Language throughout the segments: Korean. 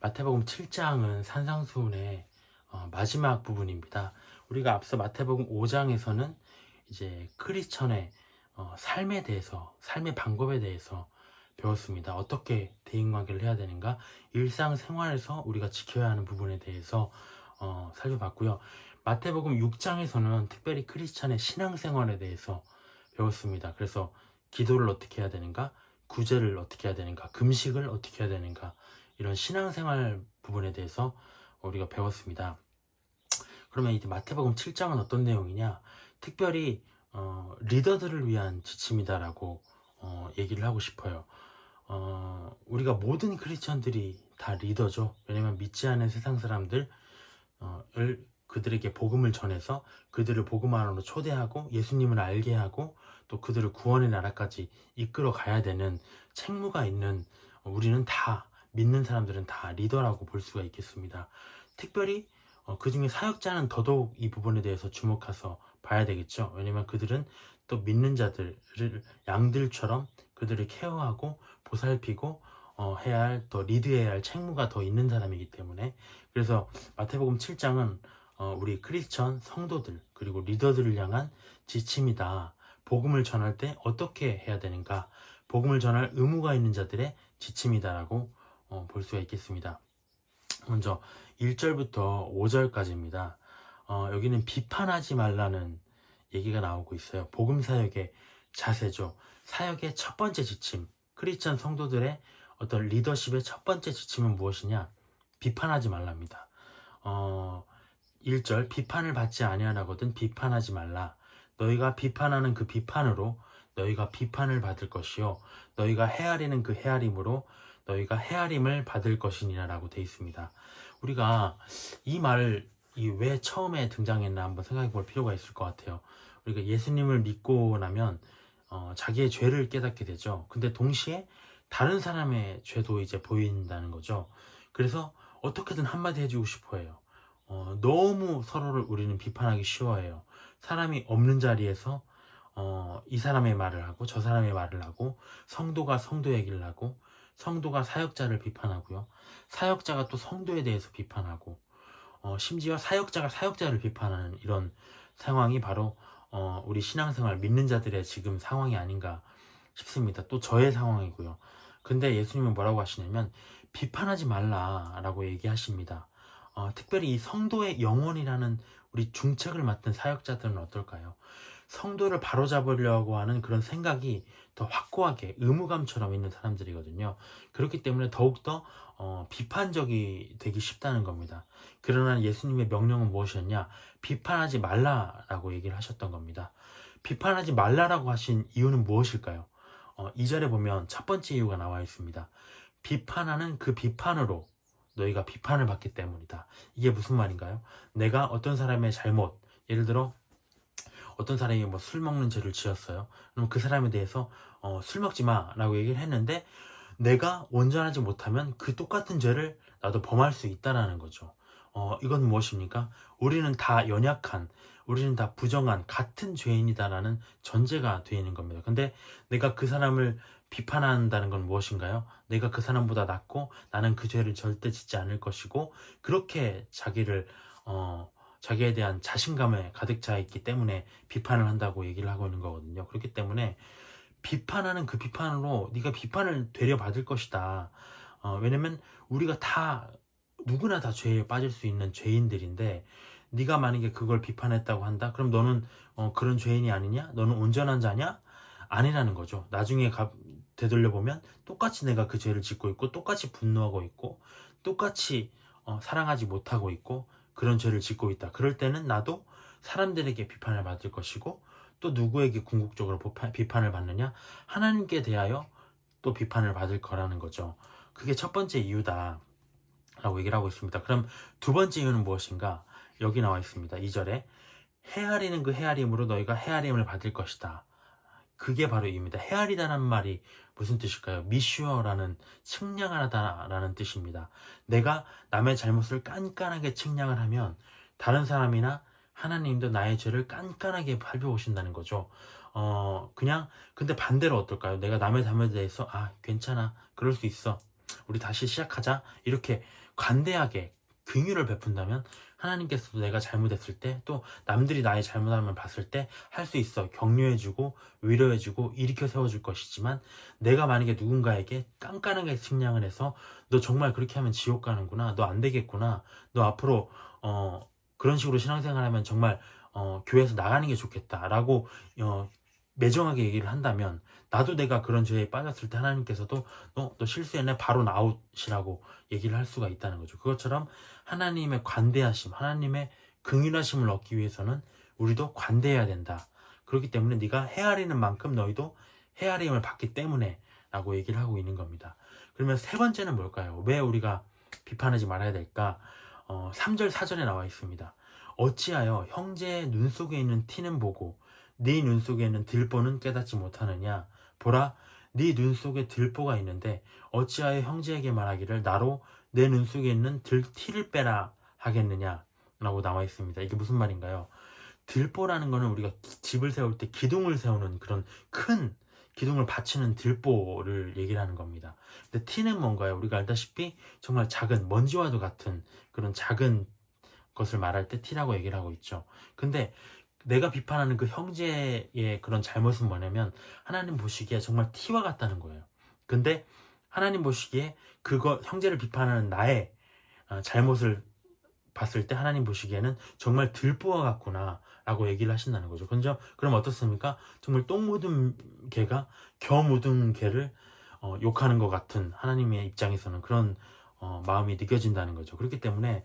마태복음 7장은 산상수훈의 마지막 부분입니다. 우리가 앞서 마태복음 5장에서는 이제 크리스천의 삶에 대해서, 삶의 방법에 대해서 배웠습니다. 어떻게 대인관계를 해야 되는가, 일상생활에서 우리가 지켜야 하는 부분에 대해서 살펴봤고요. 마태복음 6장에서는 특별히 크리스천의 신앙생활에 대해서 배웠습니다. 그래서 기도를 어떻게 해야 되는가, 구제를 어떻게 해야 되는가, 금식을 어떻게 해야 되는가, 이런 신앙생활 부분에 대해서 우리가 배웠습니다. 그러면 이제 마태복음 7장은 어떤 내용이냐, 특별히 리더들을 위한 지침이다라고 얘기를 하고 싶어요. 우리가 모든 크리스천들이 다 리더죠. 왜냐면 믿지 않은 세상 사람들을 그들에게 복음을 전해서 그들을 복음 안으로 초대하고 예수님을 알게 하고 또 그들을 구원의 나라까지 이끌어 가야 되는 책무가 있는, 우리는 다, 믿는 사람들은 다 리더라고 볼 수가 있겠습니다. 특별히 그 중에 사역자는 더더욱 이 부분에 대해서 주목해서 봐야 되겠죠. 왜냐면 그들은 또 믿는 자들을 양들처럼 그들을 케어하고 보살피고 해야 할, 더 리드해야 할 책무가 더 있는 사람이기 때문에. 그래서 마태복음 7장은 우리 크리스천 성도들 그리고 리더들을 향한 지침이다. 복음을 전할 때 어떻게 해야 되는가, 복음을 전할 의무가 있는 자들의 지침이다라고 볼 수가 있겠습니다. 먼저 1절부터 5절까지입니다. 여기는 비판하지 말라는 얘기가 나오고 있어요. 복음 사역의 자세죠. 사역의 첫 번째 지침, 크리스천 성도들의 어떤 리더십의 첫 번째 지침은 무엇이냐? 비판하지 말랍니다. 1절, 비판을 받지 아니하라거든 비판하지 말라. 너희가 비판하는 그 비판으로 너희가 비판을 받을 것이요, 너희가 헤아리는 그 헤아림으로 너희가 헤아림을 받을 것이니라 라고 되어 있습니다. 우리가 이 말을 왜 처음에 등장했나 한번 생각해 볼 필요가 있을 것 같아요. 우리가 예수님을 믿고 나면 자기의 죄를 깨닫게 되죠. 근데 동시에 다른 사람의 죄도 이제 보인다는 거죠. 그래서 어떻게든 한마디 해주고 싶어 해요. 너무 서로를 우리는 비판하기 쉬워해요. 사람이 없는 자리에서 이 사람의 말을 하고 저 사람의 말을 하고, 성도가 성도 얘기를 하고, 성도가 사역자를 비판하고요, 사역자가 또 성도에 대해서 비판하고, 심지어 사역자가 사역자를 비판하는 이런 상황이 바로 우리 신앙생활 믿는 자들의 지금 상황이 아닌가 싶습니다. 또 저의 상황이고요. 근데 예수님은 뭐라고 하시냐면 비판하지 말라라고 얘기하십니다. 특별히 이 성도의 영혼이라는 우리 중책을 맡은 사역자들은 어떨까요? 성도를 바로잡으려고 하는 그런 생각이 더 확고하게 의무감처럼 있는 사람들이거든요. 그렇기 때문에 더욱더 비판적이 되기 쉽다는 겁니다. 그러나 예수님의 명령은 무엇이었냐? 비판하지 말라라고 얘기를 하셨던 겁니다. 비판하지 말라라고 하신 이유는 무엇일까요? 2절에 보면 첫 번째 이유가 나와 있습니다. 비판하는 그 비판으로 너희가 비판을 받기 때문이다. 이게 무슨 말인가요? 내가 어떤 사람의 잘못, 예를 들어 어떤 사람이 뭐 술 먹는 죄를 지었어요. 그럼 그 사람에 대해서 술 먹지 마 라고 얘기를 했는데, 내가 온전하지 못하면 그 똑같은 죄를 나도 범할 수 있다라는 거죠. 이건 무엇입니까? 우리는 다 연약한, 우리는 다 부정한 같은 죄인이다라는 전제가 되어 있는 겁니다. 근데 내가 그 사람을 비판한다는 건 무엇인가요? 내가 그 사람보다 낫고 나는 그 죄를 절대 짓지 않을 것이고, 그렇게 자기에 대한 자신감에 가득 차 있기 때문에 비판을 한다고 얘기를 하고 있는 거거든요. 그렇기 때문에 비판하는 그 비판으로 네가 비판을 되려받을 것이다. 왜냐면 우리가 다, 누구나 다 죄에 빠질 수 있는 죄인들인데, 네가 만약에 그걸 비판했다고 한다? 그럼 너는 그런 죄인이 아니냐? 너는 온전한 자냐? 아니라는 거죠. 나중에 되돌려보면 똑같이 내가 그 죄를 짓고 있고, 똑같이 분노하고 있고, 똑같이 사랑하지 못하고 있고, 그런 죄를 짓고 있다. 그럴 때는 나도 사람들에게 비판을 받을 것이고, 또 누구에게 궁극적으로 비판을 받느냐? 하나님께 대하여 또 비판을 받을 거라는 거죠. 그게 첫 번째 이유다 라고 얘기를 하고 있습니다. 그럼 두 번째 이유는 무엇인가? 여기 나와 있습니다. 2절에 헤아리는 그 헤아림으로 너희가 헤아림을 받을 것이다. 그게 바로 이유입니다. 헤아리다는 말이 무슨 뜻일까요? 미슈어라는, 측량하다라는 뜻입니다. 내가 남의 잘못을 깐깐하게 측량을 하면 다른 사람이나 하나님도 나의 죄를 깐깐하게 살펴보신다는 거죠. 근데 반대로 어떨까요? 내가 남의 잘못에 대해서 괜찮아, 그럴 수 있어, 우리 다시 시작하자, 이렇게 관대하게 긍휼을 베푼다면 하나님께서도 내가 잘못했을 때, 또 남들이 나의 잘못함을 봤을 때 할 수 있어 격려해주고 위로해주고 일으켜 세워줄 것이지만, 내가 만약에 누군가에게 깐깐하게 측량을 해서 너 정말 그렇게 하면 지옥 가는구나, 너 안 되겠구나, 너 앞으로 그런 식으로 신앙생활하면 정말 교회에서 나가는 게 좋겠다 라고 매정하게 얘기를 한다면, 나도 내가 그런 죄에 빠졌을 때 하나님께서도 너 실수했네, 바로 나오시라고 얘기를 할 수가 있다는 거죠. 그것처럼 하나님의 관대하심, 하나님의 긍휼하심을 얻기 위해서는 우리도 관대해야 된다. 그렇기 때문에 네가 헤아리는 만큼 너희도 헤아림을 받기 때문에 라고 얘기를 하고 있는 겁니다. 그러면 세 번째는 뭘까요? 왜 우리가 비판하지 말아야 될까? 3절 4절에 나와 있습니다. 어찌하여 형제의 눈 속에 있는 티는 보고 네 눈 속에 있는 들보는 깨닫지 못하느냐? 보라, 네 눈 속에 들보가 있는데 어찌하여 형제에게 말하기를 나로 내 눈 속에 있는 티를 빼라 하겠느냐? 라고 나와 있습니다. 이게 무슨 말인가요? 들보라는 거는 우리가 집을 세울 때 기둥을 세우는 그런 큰 기둥을 받치는 들보를 얘기를 하는 겁니다. 근데 티는 뭔가요? 우리가 알다시피 정말 작은 먼지와도 같은 그런 작은 것을 말할 때 티라고 얘기를 하고 있죠. 근데 내가 비판하는 그 형제의 그런 잘못은 뭐냐면 하나님 보시기에 정말 티와 같다는 거예요. 근데 하나님 보시기에 그거 형제를 비판하는 나의 잘못을 봤을 때 하나님 보시기에는 정말 들보와 같구나 라고 얘기를 하신다는 거죠. 그럼 어떻습니까? 정말 똥 묻은 개가 겨 묻은 개를 욕하는 것 같은 하나님의 입장에서는 그런 마음이 느껴진다는 거죠. 그렇기 때문에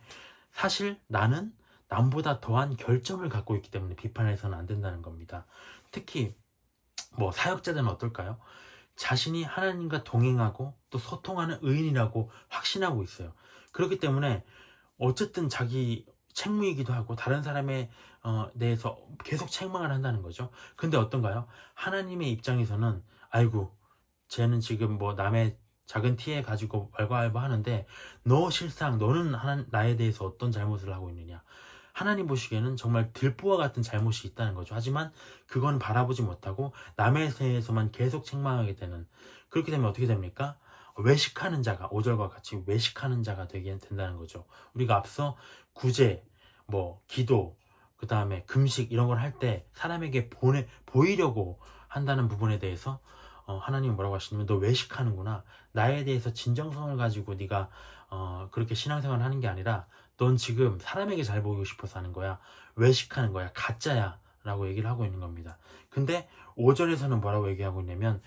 사실 나는 남보다 더한 결점을 갖고 있기 때문에 비판해서는 안 된다는 겁니다. 특히 사역자들은 어떨까요? 자신이 하나님과 동행하고 또 소통하는 의인이라고 확신하고 있어요. 그렇기 때문에 어쨌든 자기 책무이기도 하고 다른 사람에 대해서 계속 책망을 한다는 거죠. 근데 어떤가요? 하나님의 입장에서는 아이고 쟤는 지금 남의 작은 티에 가지고 왈가왈부 하는데 너 실상 너는 나에 대해서 어떤 잘못을 하고 있느냐. 하나님 보시기에는 정말 들보와 같은 잘못이 있다는 거죠. 하지만 그건 바라보지 못하고 남에 대해서만 계속 책망하게 되는, 그렇게 되면 어떻게 됩니까? 외식하는 자가, 5절과 같이 외식하는 자가 되게 된다는 거죠. 우리가 앞서 구제, 기도, 그 다음에 금식 이런 걸 할 때 사람에게 보이려고 한다는 부분에 대해서 하나님이 뭐라고 하시냐면 너 외식하는구나. 나에 대해서 진정성을 가지고 네가 그렇게 신앙생활을 하는 게 아니라 넌 지금 사람에게 잘 보이고 싶어서 하는 거야. 외식하는 거야. 가짜야. 라고 얘기를 하고 있는 겁니다. 근데 5절에서는 뭐라고 얘기하고 있냐면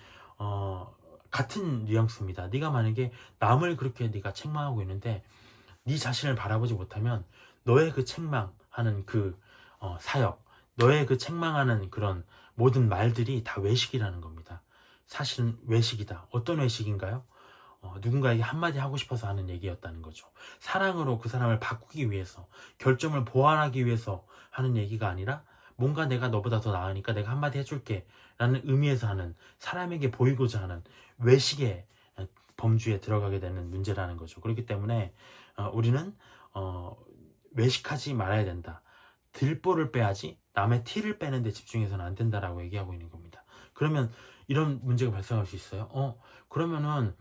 같은 뉘앙스입니다. 네가 만약에 남을 그렇게 네가 책망하고 있는데 네 자신을 바라보지 못하면 너의 그 책망하는 그 사역, 너의 그 책망하는 그런 모든 말들이 다 외식이라는 겁니다. 사실은 외식이다. 어떤 외식인가요? 누군가에게 한마디 하고 싶어서 하는 얘기였다는 거죠. 사랑으로 그 사람을 바꾸기 위해서, 결점을 보완하기 위해서 하는 얘기가 아니라 뭔가 내가 너보다 더 나으니까 내가 한마디 해줄게 라는 의미에서 하는, 사람에게 보이고자 하는 외식의 범주에 들어가게 되는 문제라는 거죠. 그렇기 때문에 우리는 외식하지 말아야 된다. 들보를 빼야지 남의 티를 빼는 데 집중해서는 안 된다라고 얘기하고 있는 겁니다. 그러면 이런 문제가 발생할 수 있어요. 그러면은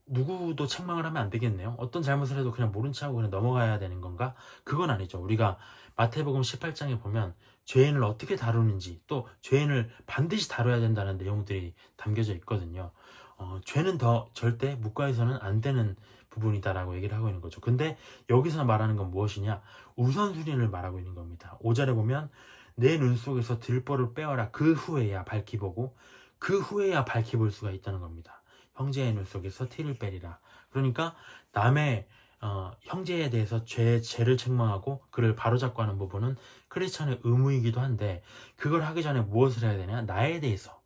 누구도 책망을 하면 안 되겠네요. 어떤 잘못을 해도 그냥 모른 체 하고 그냥 넘어가야 되는 건가? 그건 아니죠. 우리가 마태복음 18장에 보면 죄인을 어떻게 다루는지, 또 죄인을 반드시 다뤄야 된다는 내용들이 담겨져 있거든요. 죄는 절대 묵과해서는 안 되는 부분이다라고 얘기를 하고 있는 거죠. 근데 여기서 말하는 건 무엇이냐? 우선순위를 말하고 있는 겁니다. 5절에 보면 내 눈 속에서 들보를 빼어라. 그 후에야 밝히 보고, 그 후에야 밝히 볼 수가 있다는 겁니다. 형제의 눈 속에서 티를 빼리라. 그러니까 남의 형제에 대해서 죄를 책망하고 그를 바로잡고 하는 부분은 크리스천의 의무이기도 한데, 그걸 하기 전에 무엇을 해야 되냐? 나에 대해서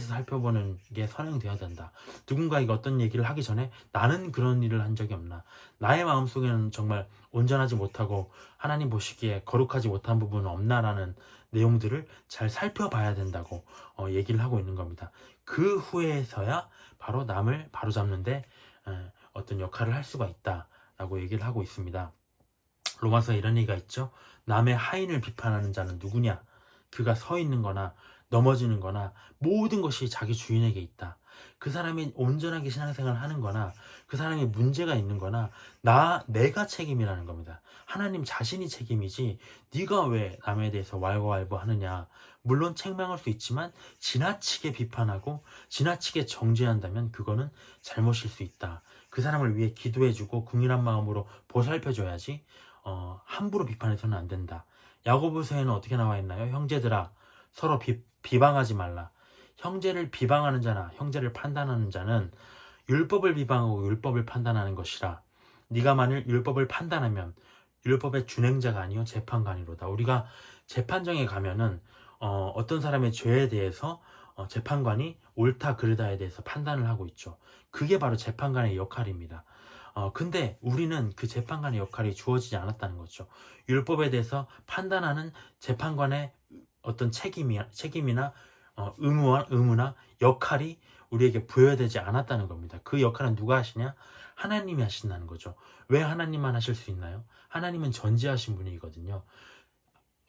살펴보는 게 선행되어야 된다. 누군가에게 어떤 얘기를 하기 전에 나는 그런 일을 한 적이 없나, 나의 마음속에는 정말 온전하지 못하고 하나님 보시기에 거룩하지 못한 부분은 없나라는 내용들을 잘 살펴봐야 된다고 얘기를 하고 있는 겁니다. 그 후에서야 바로 남을 바로잡는데 어떤 역할을 할 수가 있다라고 얘기를 하고 있습니다. 로마서에 이런 얘기가 있죠. 남의 하인을 비판하는 자는 누구냐? 그가 서 있는 거나 넘어지는 거나 모든 것이 자기 주인에게 있다. 그 사람이 온전하게 신앙생활을 하는 거나 그 사람이 문제가 있는 거나 내가 책임이라는 겁니다. 하나님 자신이 책임이지 네가 왜 남에 대해서 왈가왈부하느냐. 물론 책망할 수 있지만 지나치게 비판하고 지나치게 정죄한다면 그거는 잘못일 수 있다. 그 사람을 위해 기도해주고 긍휼한 마음으로 보살펴줘야지 함부로 비판해서는 안 된다. 야고보서에는 어떻게 나와 있나요? 형제들아 서로 비방하지 말라. 형제를 비방하는 자나 형제를 판단하는 자는 율법을 비방하고 율법을 판단하는 것이라. 네가 만일 율법을 판단하면 율법의 준행자가 아니요 재판관이로다. 우리가 재판정에 가면은 어떤 사람의 죄에 대해서 재판관이 옳다 그르다에 대해서 판단을 하고 있죠. 그게 바로 재판관의 역할입니다. 근데 우리는 그 재판관의 역할이 주어지지 않았다는 거죠. 율법에 대해서 판단하는 재판관의 어떤 책임이나 의무나 역할이 우리에게 부여되지 않았다는 겁니다. 그 역할은 누가 하시냐? 하나님이 하신다는 거죠. 왜 하나님만 하실 수 있나요? 하나님은 전지하신 분이거든요.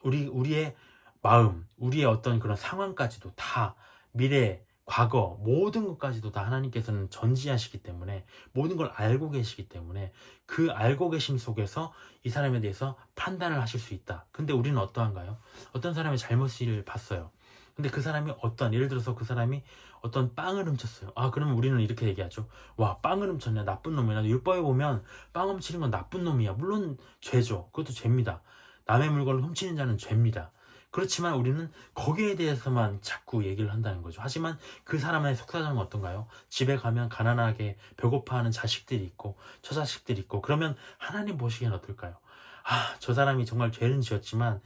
우리의 마음, 우리의 어떤 그런 상황까지도 다 미래, 과거, 모든 것까지도 다 하나님께서는 전지하시기 때문에 모든 걸 알고 계시기 때문에 그 알고 계심 속에서 이 사람에 대해서 판단을 하실 수 있다. 근데 우리는 어떠한가요? 어떤 사람의 잘못을 봤어요. 근데 그 사람이 예를 들어서 그 사람이 어떤 빵을 훔쳤어요. 그러면 우리는 이렇게 얘기하죠. 와, 빵을 훔쳤네. 나쁜 놈이야. 율법에 보면 빵 훔치는 건 나쁜 놈이야. 물론 죄죠. 그것도 죄입니다. 남의 물건을 훔치는 자는 죄입니다. 그렇지만 우리는 거기에 대해서만 자꾸 얘기를 한다는 거죠. 하지만 그 사람의 속사정은 어떤가요? 집에 가면 가난하게 배고파하는 자식들이 있고 처자식들이 있고 그러면 하나님 보시기엔 어떨까요? 저 사람이 정말 죄는 지었지만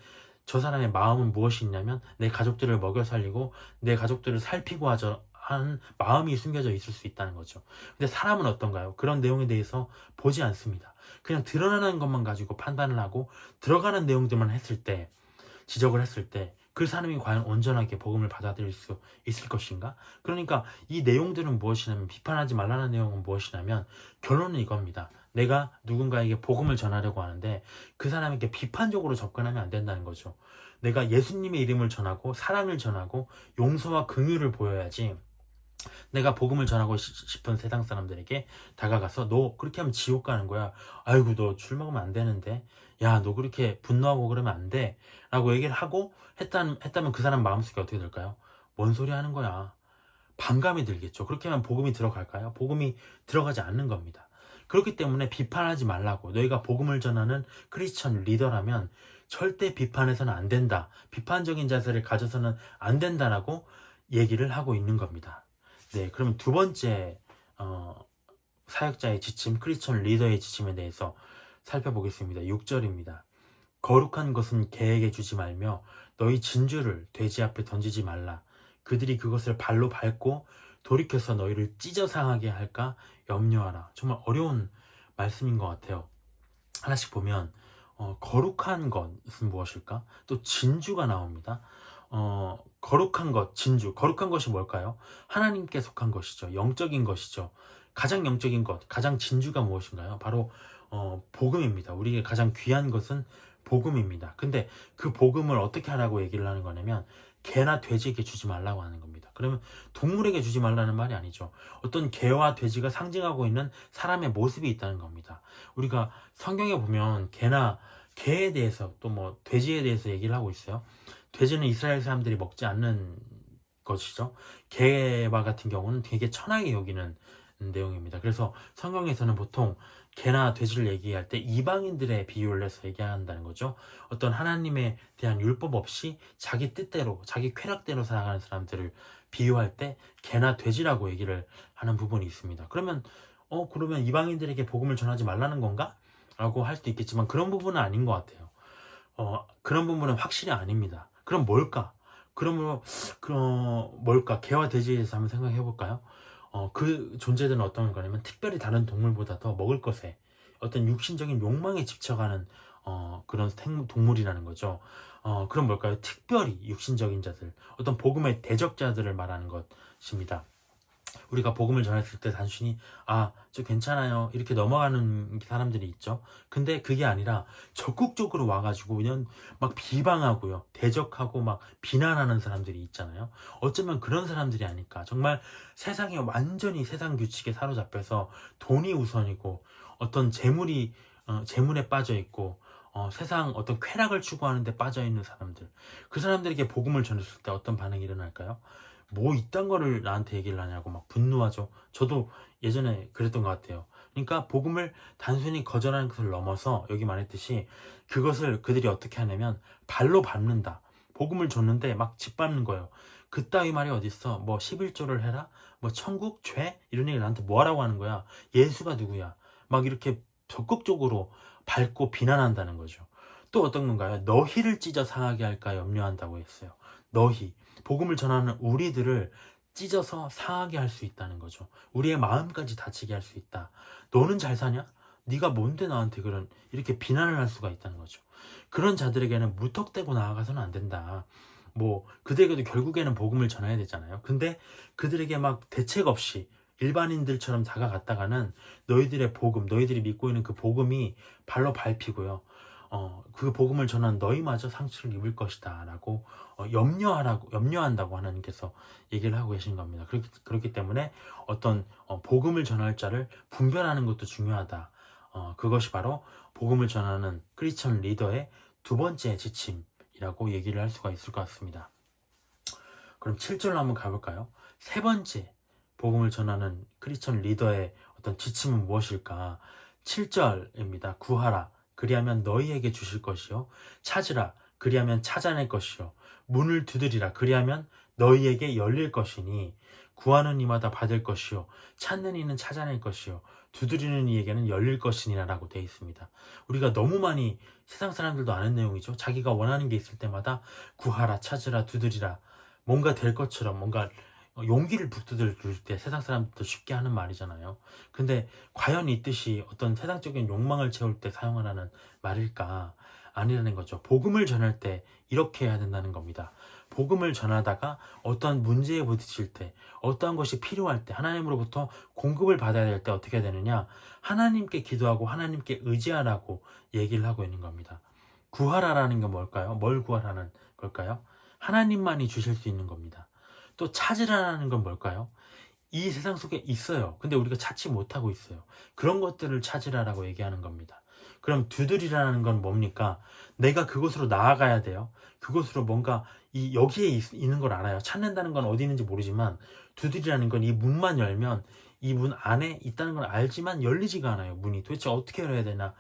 저 사람의 마음은 무엇이 있냐면 내 가족들을 먹여 살리고 내 가족들을 살피고 하는 마음이 숨겨져 있을 수 있다는 거죠. 근데 사람은 어떤가요? 그런 내용에 대해서 보지 않습니다. 그냥 드러나는 것만 가지고 판단을 하고 들어가는 내용들만 지적을 했을 때 그 사람이 과연 온전하게 복음을 받아들일 수 있을 것인가? 그러니까 이 내용들은 무엇이냐면 비판하지 말라는 내용은 무엇이냐면 결론은 이겁니다. 내가 누군가에게 복음을 전하려고 하는데 그 사람에게 비판적으로 접근하면 안 된다는 거죠. 내가 예수님의 이름을 전하고 사랑을 전하고 용서와 긍휼을 보여야지 내가 복음을 전하고 싶은 세상 사람들에게 다가가서 너 그렇게 하면 지옥 가는 거야. 아이고 너 술 먹으면 안 되는데. 야 너 그렇게 분노하고 그러면 안 돼. 라고 얘기를 하고 했다면 그 사람 마음속에 어떻게 될까요? 뭔 소리 하는 거야. 반감이 들겠죠. 그렇게 하면 복음이 들어갈까요? 복음이 들어가지 않는 겁니다. 그렇기 때문에 비판하지 말라고. 너희가 복음을 전하는 크리스천 리더라면 절대 비판해서는 안 된다. 비판적인 자세를 가져서는 안 된다라고 얘기를 하고 있는 겁니다. 네, 그러면 두 번째 사역자의 지침, 크리스천 리더의 지침에 대해서 살펴보겠습니다. 6절입니다. 거룩한 것은 개에게 주지 말며 너희 진주를 돼지 앞에 던지지 말라. 그들이 그것을 발로 밟고 돌이켜서 너희를 찢어 상하게 할까 염려하라. 정말 어려운 말씀인 것 같아요. 하나씩 보면 거룩한 것은 무엇일까? 또 진주가 나옵니다. 거룩한 것, 진주. 거룩한 것이 뭘까요? 하나님께 속한 것이죠. 영적인 것이죠. 가장 영적인 것, 가장 진주가 무엇인가요? 바로 복음입니다. 우리에게 가장 귀한 것은 복음입니다. 근데 그 복음을 어떻게 하라고 얘기를 하는 거냐면 개나 돼지에게 주지 말라고 하는 겁니다. 그러면 동물에게 주지 말라는 말이 아니죠. 어떤 개와 돼지가 상징하고 있는 사람의 모습이 있다는 겁니다. 우리가 성경에 보면 개에 대해서 또 돼지에 대해서 얘기를 하고 있어요. 돼지는 이스라엘 사람들이 먹지 않는 것이죠. 개와 같은 경우는 되게 천하게 여기는 내용입니다. 그래서 성경에서는 보통 개나 돼지를 얘기할 때 이방인들의 비유를 해서 얘기한다는 거죠. 어떤 하나님에 대한 율법 없이 자기 뜻대로 자기 쾌락대로 살아가는 사람들을 비유할 때 개나 돼지라고 얘기를 하는 부분이 있습니다. 그러면 이방인들에게 복음을 전하지 말라는 건가? 라고 할 수도 있겠지만 그런 부분은 아닌 것 같아요. 그런 부분은 확실히 아닙니다. 그럼 뭘까? 뭘까? 개와 돼지에 대해서 한번 생각해 볼까요? 그 존재들은 어떤 거냐면 특별히 다른 동물보다 더 먹을 것에 어떤 육신적인 욕망에 집착하는 그런 동물이라는 거죠. 그럼 뭘까요? 특별히 육신적인 자들, 어떤 복음의 대적자들을 말하는 것입니다. 우리가 복음을 전했을 때 단순히 저 괜찮아요 이렇게 넘어가는 사람들이 있죠. 근데 그게 아니라 적극적으로 와가지고 그냥 막 비방하고요, 대적하고 막 비난하는 사람들이 있잖아요. 어쩌면 그런 사람들이 아닐까. 정말 세상에 완전히 세상 규칙에 사로잡혀서 돈이 우선이고 어떤 재물에 빠져 있고 세상 어떤 쾌락을 추구하는 데 빠져 있는 사람들, 그 사람들에게 복음을 전했을 때 어떤 반응이 일어날까요? 뭐 이딴 거를 나한테 얘기를 하냐고 막 분노하죠. 저도 예전에 그랬던 것 같아요. 그러니까 복음을 단순히 거절하는 것을 넘어서 여기 말했듯이 그것을 그들이 어떻게 하냐면 발로 밟는다. 복음을 줬는데 막 짓밟는 거예요. 그따위 말이 어딨어. 뭐 11조를 해라, 뭐 천국, 죄 이런 얘기 나한테 뭐 하라고 하는 거야. 예수가 누구야. 막 이렇게 적극적으로 밟고 비난한다는 거죠. 또 어떤 건가요? 너희를 찢어 상하게 할까 염려한다고 했어요. 너희, 복음을 전하는 우리들을 찢어서 상하게 할 수 있다는 거죠. 우리의 마음까지 다치게 할 수 있다. 너는 잘 사냐? 네가 뭔데 나한테 이렇게 비난을 할 수가 있다는 거죠. 그런 자들에게는 무턱대고 나아가서는 안 된다. 뭐 그들에게도 결국에는 복음을 전해야 되잖아요. 근데 그들에게 막 대책 없이 일반인들처럼 다가갔다가는 너희들의 복음, 너희들이 믿고 있는 그 복음이 발로 밟히고요. 그 복음을 전한 너희마저 상처를 입을 것이다 라고 염려한다고 하나님께서 얘기를 하고 계신 겁니다. 그렇기 때문에 어떤 복음을 전할 자를 분별하는 것도 중요하다. 그것이 바로 복음을 전하는 크리스천 리더의 두 번째 지침이라고 얘기를 할 수가 있을 것 같습니다. 그럼 7절로 한번 가볼까요? 세 번째 복음을 전하는 크리스천 리더의 어떤 지침은 무엇일까? 7절입니다. 구하라, 그리하면 너희에게 주실 것이요, 찾으라, 그리하면 찾아낼 것이요, 문을 두드리라, 그리하면 너희에게 열릴 것이니, 구하는 이마다 받을 것이요, 찾는 이는 찾아낼 것이요, 두드리는 이에게는 열릴 것이니라 라고 되어 있습니다. 우리가 너무 많이 세상 사람들도 아는 내용이죠. 자기가 원하는 게 있을 때마다 구하라, 찾으라, 두드리라, 뭔가 될 것처럼 뭔가 용기를 북돋을 때 세상 사람들도 쉽게 하는 말이잖아요. 근데 과연 이 뜻이 어떤 세상적인 욕망을 채울 때 사용하라는 말일까? 아니라는 거죠. 복음을 전할 때 이렇게 해야 된다는 겁니다. 복음을 전하다가 어떠한 문제에 부딪힐 때, 어떠한 것이 필요할 때, 하나님으로부터 공급을 받아야 될 때 어떻게 해야 되느냐? 하나님께 기도하고 하나님께 의지하라고 얘기를 하고 있는 겁니다. 구하라라는 게 뭘까요? 뭘 구하라는 걸까요? 하나님만이 주실 수 있는 겁니다. 또 찾으라는 건 뭘까요? 이 세상 속에 있어요. 근데 우리가 찾지 못하고 있어요. 그런 것들을 찾으라라고 얘기하는 겁니다. 그럼 두드리라는 건 뭡니까? 내가 그곳으로 나아가야 돼요. 그곳으로 뭔가 여기에 있는 걸 알아요. 찾는다는 건 어디 있는지 모르지만 두드리라는 건 이 문만 열면 이 문 안에 있다는 걸 알지만 열리지가 않아요. 문이 도대체 어떻게 열어야 되나,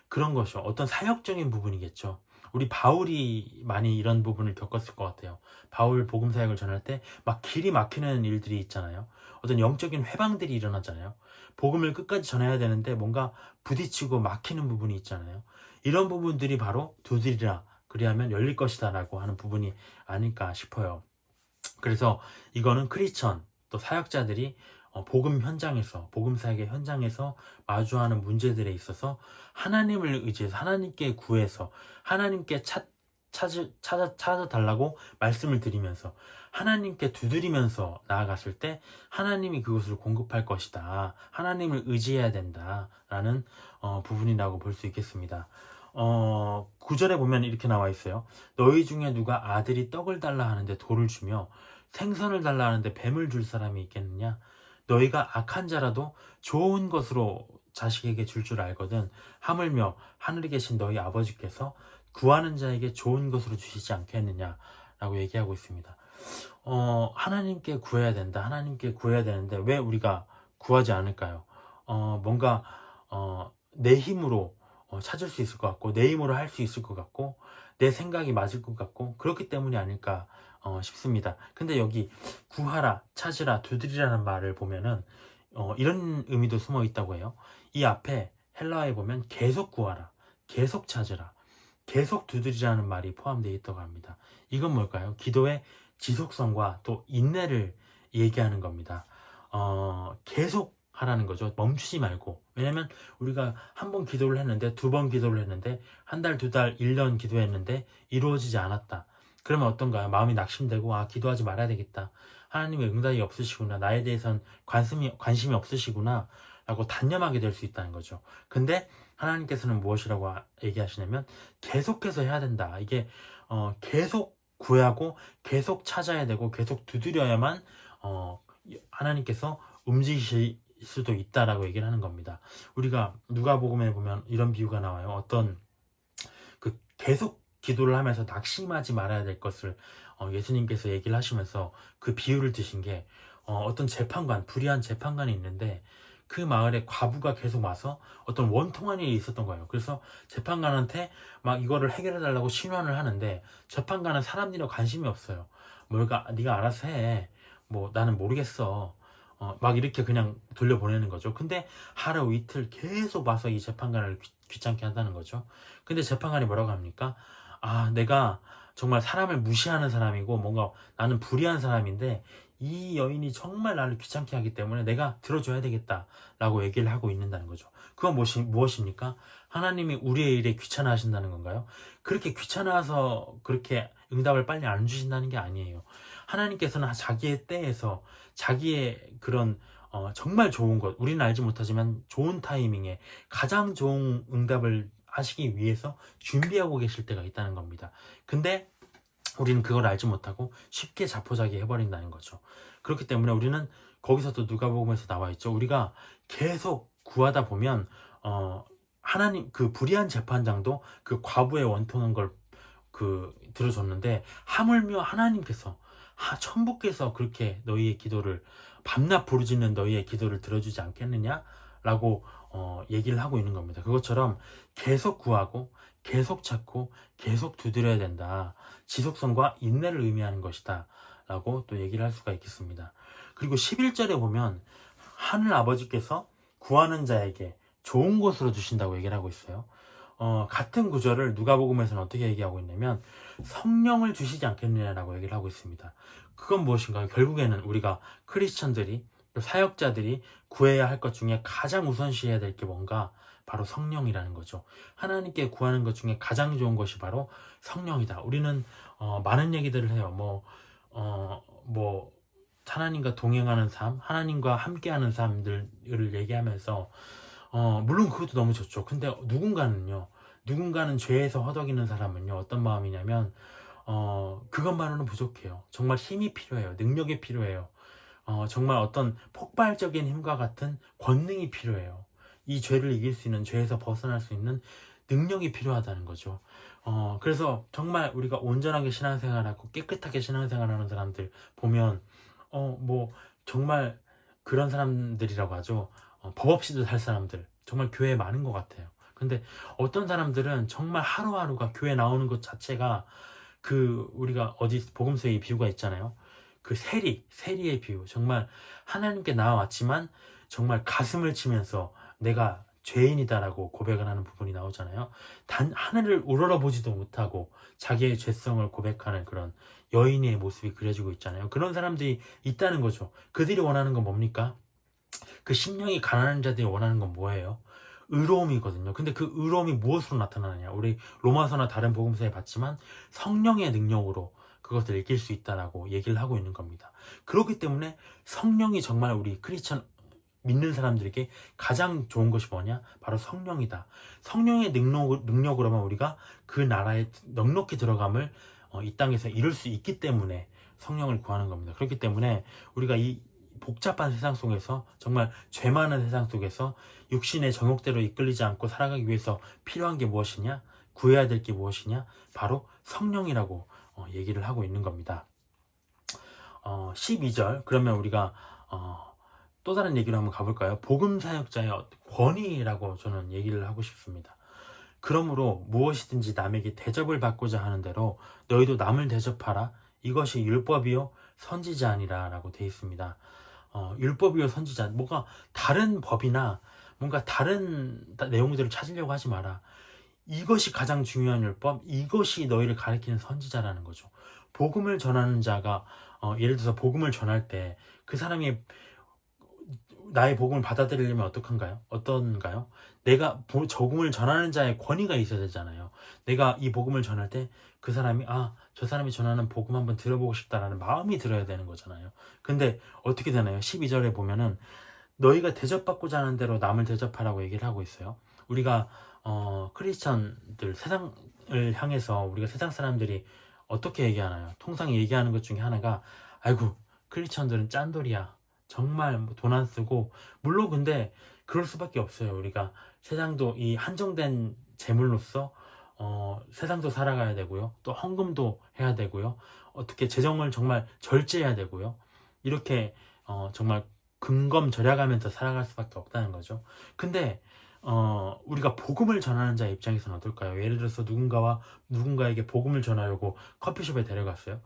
그런 것이요. 어떤 사역적인 부분이겠죠. 우리 바울이 많이 이런 부분을 겪었을 것 같아요. 바울 복음 사역을 전할 때 막 길이 막히는 일들이 있잖아요. 어떤 영적인 회방들이 일어나잖아요. 복음을 끝까지 전해야 되는데 뭔가 부딪히고 막히는 부분이 있잖아요. 이런 부분들이 바로 두드리라, 그리하면 열릴 것이다 라고 하는 부분이 아닐까 싶어요. 그래서 이거는 크리스천 또 사역자들이 복음 현장에서, 복음 사역의 현장에서 마주하는 문제들에 있어서 하나님을 의지해서, 하나님께 구해서, 하나님께 찾아달라고 말씀을 드리면서, 하나님께 두드리면서 나아갔을 때 하나님이 그것을 공급할 것이다, 하나님을 의지해야 된다 라는 부분이라고 볼 수 있겠습니다. 9절에 보면 이렇게 나와 있어요. 너희 중에 누가 아들이 떡을 달라 하는데 돌을 주며 생선을 달라 하는데 뱀을 줄 사람이 있겠느냐? 너희가 악한 자라도 좋은 것으로 자식에게 줄 줄 알거든 하물며 하늘에 계신 너희 아버지께서 구하는 자에게 좋은 것으로 주시지 않겠느냐 라고 얘기하고 있습니다. 하나님께 구해야 된다, 하나님께 구해야 되는데 왜 우리가 구하지 않을까요? 뭔가 내 힘으로 찾을 수 있을 것 같고, 내 힘으로 할 수 있을 것 같고, 내 생각이 맞을 것 같고, 그렇기 때문이 아닐까 싶습니다. 근데 여기 구하라, 찾으라, 두드리라는 말을 보면은 이런 의미도 숨어 있다고 해요. 이 앞에 헬라어에 보면 계속 구하라, 계속 찾으라, 계속 두드리라는 말이 포함되어 있다고 합니다. 이건 뭘까요? 기도의 지속성과 또 인내를 얘기하는 겁니다. 계속 하라는 거죠. 멈추지 말고. 왜냐면 우리가 한 번 기도를 했는데, 두 번 기도를 했는데, 한 달, 두 달, 1년 기도했는데 이루어지지 않았다. 그러면 어떤가요? 마음이 낙심되고 기도하지 말아야 되겠다. 하나님의 응답이 없으시구나, 나에 대해선 관심이 없으시구나 라고 단념하게 될 수 있다는 거죠. 근데 하나님께서는 무엇이라고 얘기하시냐면 계속해서 해야 된다. 이게 계속 구하고 계속 찾아야 되고 계속 두드려야만 하나님께서 움직이실 수도 있다라고 얘기를 하는 겁니다. 우리가 누가복음에 보면 이런 비유가 나와요. 어떤 그 계속 기도를 하면서 낙심하지 말아야 될 것을 예수님께서 얘기를 하시면서 그 비유를 드신 게 어떤 재판관, 불의한 재판관이 있는데 그 마을에 과부가 계속 와서 어떤 원통한 일이 있었던 거예요. 그래서 재판관한테 막 이거를 해결해 달라고 신원을 하는데 재판관은 사람들이랑 관심이 없어요. 네가 알아서 해. 뭐 나는 모르겠어. 막 이렇게 그냥 돌려보내는 거죠. 근데 하루 이틀 계속 와서 이 재판관을 귀찮게 한다는 거죠. 근데 재판관이 뭐라고 합니까? 내가 정말 사람을 무시하는 사람이고 뭔가 나는 불의한 사람인데 이 여인이 정말 나를 귀찮게 하기 때문에 내가 들어줘야 되겠다 라고 얘기를 하고 있는다는 거죠. 그건 무엇입니까? 하나님이 우리의 일에 귀찮아 하신다는 건가요? 그렇게 귀찮아서 그렇게 응답을 빨리 안 주신다는 게 아니에요. 하나님께서는 자기의 때에서 자기의 그런 정말 좋은 것, 우리는 알지 못하지만 좋은 타이밍에 가장 좋은 응답을 하시기 위해서 준비하고 계실 때가 있다는 겁니다. 근데 우리는 그걸 알지 못하고 쉽게 자포자기 해버린다는 거죠. 그렇기 때문에 우리는 거기서도 누가복음에서 나와 있죠. 우리가 계속 구하다 보면 하나님, 그 불의한 재판장도 그 과부의 원통한 걸 들어줬는데 하물며 하나님께서 천부께서 그렇게 너희의 기도를 밤낮 부르짖는 너희의 기도를 들어주지 않겠느냐라고 얘기를 하고 있는 겁니다. 그것처럼 계속 구하고 계속 찾고 계속 두드려야 된다. 지속성과 인내를 의미하는 것이다 라고 또 얘기를 할 수가 있겠습니다. 그리고 11절에 보면 하늘 아버지께서 구하는 자에게 좋은 것으로 주신다고 얘기를 하고 있어요. 같은 구절을 누가복음에서는 어떻게 얘기하고 있냐면 성령을 주시지 않겠느냐라고 얘기를 하고 있습니다. 그건 무엇인가요? 결국에는 우리가 크리스천들이, 사역자들이 구해야 할 것 중에 가장 우선시해야 될 게 뭔가? 바로 성령이라는 거죠. 하나님께 구하는 것 중에 가장 좋은 것이 바로 성령이다. 우리는 많은 얘기들을 해요. 하나님과 동행하는 삶, 하나님과 함께하는 삶들을 얘기하면서 물론 그것도 너무 좋죠. 근데 누군가는 죄에서 허덕이는 사람은요, 어떤 마음이냐면 그것만으로는 부족해요. 정말 힘이 필요해요. 능력이 필요해요. 정말 어떤 폭발적인 힘과 같은 권능이 필요해요. 이 죄를 이길 수 있는, 죄에서 벗어날 수 있는 능력이 필요하다는 거죠. 그래서 정말 우리가 온전하게 신앙생활하고 깨끗하게 신앙생활하는 사람들 보면 정말 그런 사람들이라고 하죠. 법 없이도 살 사람들 정말 교회에 많은 것 같아요. 근데 어떤 사람들은 정말 하루하루가 교회 나오는 것 자체가 우리가 어디 복음서에 이 비유가 있잖아요. 그 세리의 비유. 정말 하나님께 나와왔지만 정말 가슴을 치면서 내가 죄인이다라고 고백을 하는 부분이 나오잖아요. 단 하늘을 우러러보지도 못하고 자기의 죄성을 고백하는 그런 여인의 모습이 그려지고 있잖아요. 그런 사람들이 있다는 거죠. 그들이 원하는 건 뭡니까? 그 심령이 가난한 자들이 원하는 건 뭐예요? 의로움이거든요. 근데 그 의로움이 무엇으로 나타나느냐? 우리 로마서나 다른 복음서에 봤지만 성령의 능력으로 그것을 이길 수 있다라고 얘기를 하고 있는 겁니다. 그렇기 때문에 성령이 정말 우리 크리스천 믿는 사람들에게 가장 좋은 것이 뭐냐? 바로 성령이다. 성령의 능력으로만 우리가 그 나라에 넉넉히 들어감을 이 땅에서 이룰 수 있기 때문에 성령을 구하는 겁니다. 그렇기 때문에 우리가 이 복잡한 세상 속에서, 정말 죄 많은 세상 속에서 육신의 정욕대로 이끌리지 않고 살아가기 위해서 필요한 게 무엇이냐? 구해야 될 게 무엇이냐? 바로 성령이라고 얘기를 하고 있는 겁니다. 12절, 그러면 우리가 또 다른 얘기로 한번 가볼까요? 복음 사역자의 권위라고 저는 얘기를 하고 싶습니다. 그러므로 무엇이든지 남에게 대접을 받고자 하는 대로 너희도 남을 대접하라. 이것이 율법이요 선지자니라 라고 되어 있습니다. 율법이요 선지자, 뭔가 다른 법이나 뭔가 다른 내용들을 찾으려고 하지 마라. 이것이 가장 중요한 율법, 이것이 너희를 가리키는 선지자라는 거죠. 복음을 전하는 자가 예를 들어서 복음을 전할 때 그 사람이 나의 복음을 받아들이려면 어떤가요? 내가 복음을 전하는 자의 권위가 있어야 되잖아요. 내가 이 복음을 전할 때 그 사람이 저 사람이 전하는 복음 한번 들어보고 싶다라는 마음이 들어야 되는 거잖아요. 근데 어떻게 되나요? 12절에 보면은 너희가 대접받고자 하는 대로 남을 대접하라고 얘기를 하고 있어요. 우리가 크리스천들, 세상을 향해서 우리가 세상 사람들이 어떻게 얘기하나요? 통상 얘기하는 것 중에 하나가 아이고 크리스천들은 짠돌이야. 정말 돈 안 쓰고, 물론 근데 그럴 수밖에 없어요. 우리가 세상도 이 한정된 재물로서 세상도 살아가야 되고요. 또 헌금도 해야 되고요. 어떻게 재정을 정말 절제해야 되고요. 이렇게 정말 근검절약하면서 살아갈 수밖에 없다는 거죠. 근데 우리가 복음을 전하는 자의 입장에서는 어떨까요? 예를 들어서 누군가에게 복음을 전하려고 커피숍에 데려갔어요.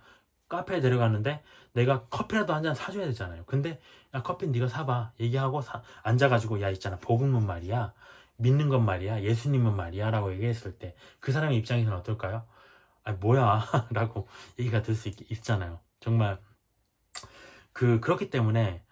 카페에 데려갔는데 내가 커피라도 한 잔 사줘야 되잖아요. 근데 야, 커피 네가 사봐 얘기하고 앉아가지고 야 있잖아, 복음은 말이야, 믿는 건 말이야, 예수님은 말이야 라고 얘기했을 때 그 사람의 입장에서는 어떨까요? 아 뭐야 라고 얘기가 될 수 있잖아요. 정말 그렇기 때문에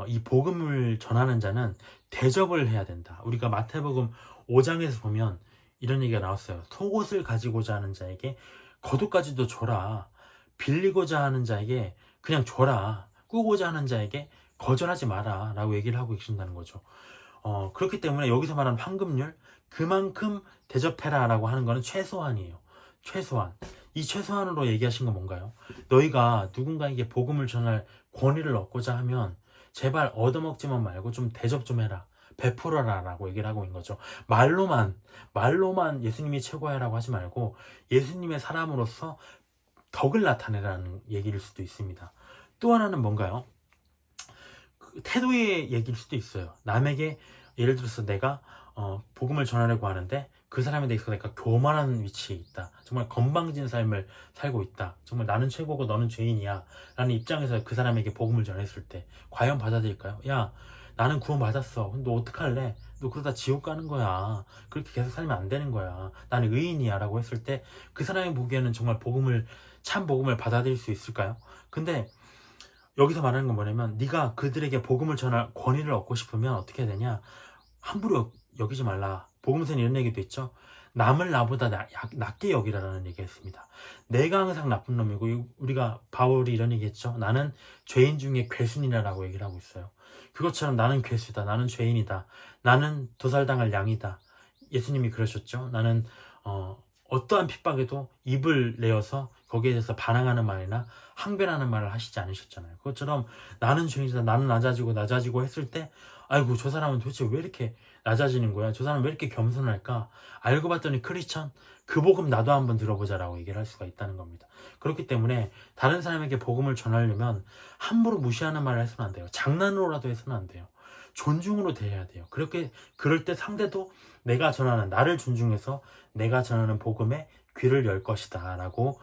이 복음을 전하는 자는 대접을 해야 된다. 우리가 마태복음 5장에서 보면 이런 얘기가 나왔어요. 속옷을 가지고자 하는 자에게 겉옷까지도 줘라. 빌리고자 하는 자에게 그냥 줘라. 꾸고자 하는 자에게 거절하지 마라 라고 얘기를 하고 계신다는 거죠. 그렇기 때문에 여기서 말하는 황금률, 그만큼 대접해라 라고 하는 거는 최소한이에요. 최소한. 이 최소한으로 얘기하신 건 뭔가요? 너희가 누군가에게 복음을 전할 권위를 얻고자 하면 제발 얻어먹지만 말고 좀 대접 좀 해라. 베풀어라 라고 얘기를 하고 있는 거죠. 말로만 예수님이 최고야 라고 하지 말고 예수님의 사람으로서 덕을 나타내라는 얘기일 수도 있습니다. 또 하나는 뭔가요? 태도의 얘기일 수도 있어요. 남에게 예를 들어서 내가 복음을 전하려고 하는데 그 사람에 대해서 내가 교만한 위치에 있다. 정말 건방진 삶을 살고 있다. 정말 나는 최고고 너는 죄인이야 라는 입장에서 그 사람에게 복음을 전했을 때 과연 받아들일까요? 야, 나는 구원 받았어. 근데 너 어떡할래? 너 그러다 지옥 가는 거야. 그렇게 계속 살면 안 되는 거야. 나는 의인이야 라고 했을 때 그 사람이 보기에는 정말 참 복음을 받아들일 수 있을까요? 근데 여기서 말하는 건 뭐냐면 네가 그들에게 복음을 전할 권위를 얻고 싶으면 어떻게 해야 되냐? 함부로 여기지 말라. 복음서는 이런 얘기도 있죠. 남을 나보다 낮게 여기라는 얘기했습니다. 내가 항상 나쁜 놈이고, 우리가 바울이 이런 얘기했죠. 나는 죄인 중에 괴순이라고 얘기를 하고 있어요. 그것처럼 나는 괴수다. 나는 죄인이다. 나는 도살당할 양이다. 예수님이 그러셨죠. 나는 어떠한 핍박에도 입을 내어서 거기에 대해서 반항하는 말이나 항변하는 말을 하시지 않으셨잖아요. 그것처럼 나는 죄인이다, 나는 낮아지고 했을 때 아이고 저 사람은 도대체 왜 이렇게 낮아지는 거야? 저 사람은 왜 이렇게 겸손할까? 알고 봤더니 크리스천, 그 복음 나도 한번 들어보자라고 얘기를 할 수가 있다는 겁니다. 그렇기 때문에 다른 사람에게 복음을 전하려면 함부로 무시하는 말을 해서는 안 돼요. 장난으로라도 해서는 안 돼요. 존중으로 대해야 돼요. 그럴 때 상대도 나를 존중해서 내가 전하는 복음에 귀를 열 것이다 라고